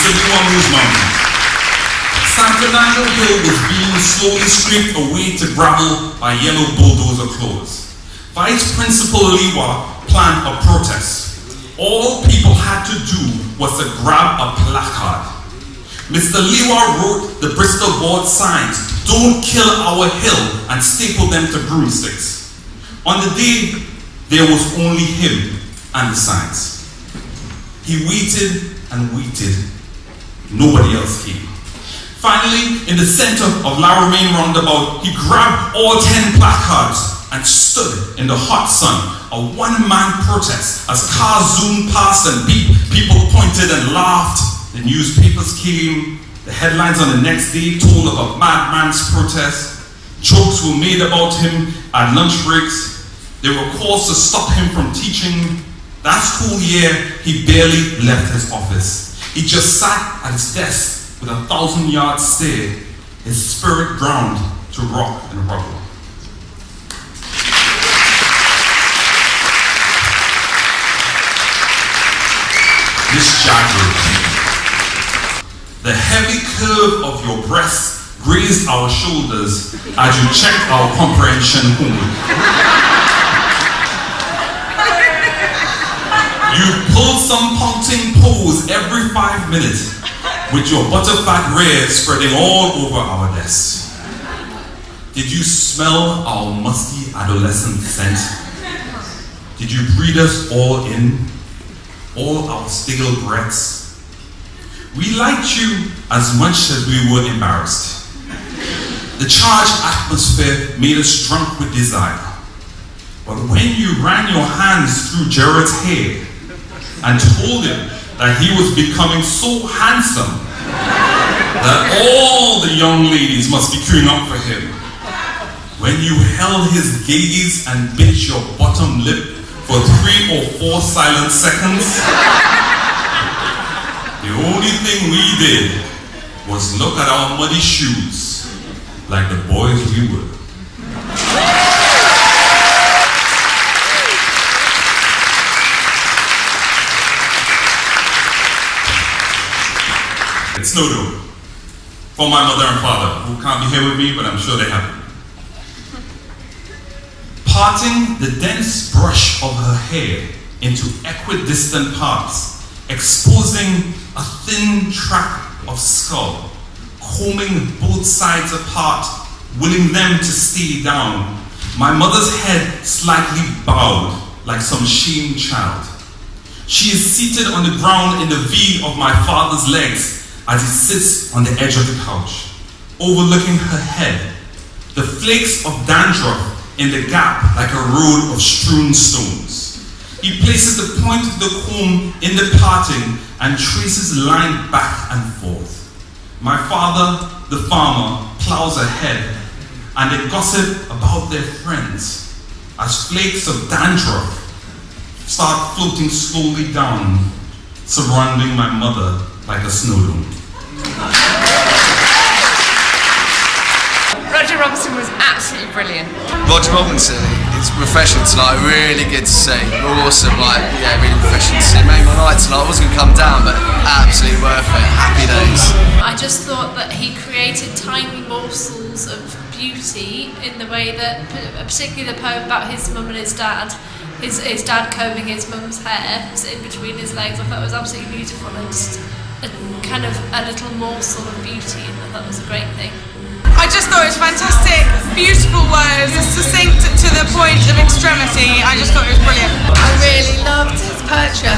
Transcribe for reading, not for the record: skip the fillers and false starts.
Mr. Liwamu's mum. Tabernacle Hill was being slowly scraped away to gravel by yellow bulldozer claws. Vice Principal Liwa planned a protest. All people had to do was to grab a placard. Mr. Liwa wrote the Bristol board signs, "Don't kill our hill," and stapled them to broomsticks. On the day, there was only him and the signs. He waited and waited. Nobody else came. Finally, in the center of Laramine Roundabout, he grabbed all 10 placards and stood in the hot sun, a one-man protest. As cars zoomed past and people pointed and laughed. The newspapers came. The headlines on the next day told of a madman's protest. Jokes were made about him at lunch breaks. There were calls to stop him from teaching. That school year, he barely left his office. He just sat at his desk with a 1,000-yard stare, his spirit drowned to rock and rubble. This jagged. The heavy curve of your breast grazed our shoulders as you checked our comprehension homework. You pulled some pouting pose every 5 minutes with your butterfat rear spreading all over our desks. Did you smell our musty adolescent scent? Did you breathe us all in? All our stale breaths? We liked you as much as we were embarrassed. The charged atmosphere made us drunk with desire. But when you ran your hands through Jared's hair and told him that he was becoming so handsome that all the young ladies must be queuing up for him, when you held his gaze and bit your bottom lip for 3 or 4 silent seconds, the only thing we did was look at our muddy shoes like the boys we were. It's Snodo for my mother and father, who can't be here with me, but I'm sure they have it. Parting the dense brush of her hair into equidistant parts, exposing a thin track of skull, combing both sides apart, willing them to stay down. My mother's head slightly bowed like some shamed child. She is seated on the ground in the V of my father's legs as he sits on the edge of the couch, overlooking her head, the flakes of dandruff in the gap like a road of strewn stones. He places the point of the comb in the parting and traces the line back and forth. My father, the farmer, plows ahead, and they gossip about their friends as flakes of dandruff start floating slowly down, surrounding my mother like a snow dome. Roger Robinson was absolutely brilliant. Roger Robinson, it's refreshing tonight, really good to see. Awesome, really refreshing to see. Made my night tonight. I wasn't going to come down, but absolutely worth it. Happy days. I just thought that he created tiny morsels of beauty in the way that, particularly the poem about his mum and his dad, his dad combing his mum's hair in between his legs. I thought it was absolutely beautiful, and just kind of a little morsel of beauty, and I thought it was a great thing. I just thought it was fantastic, beautiful words, succinct to the point of extremity. I just thought it was brilliant. I really loved his poetry.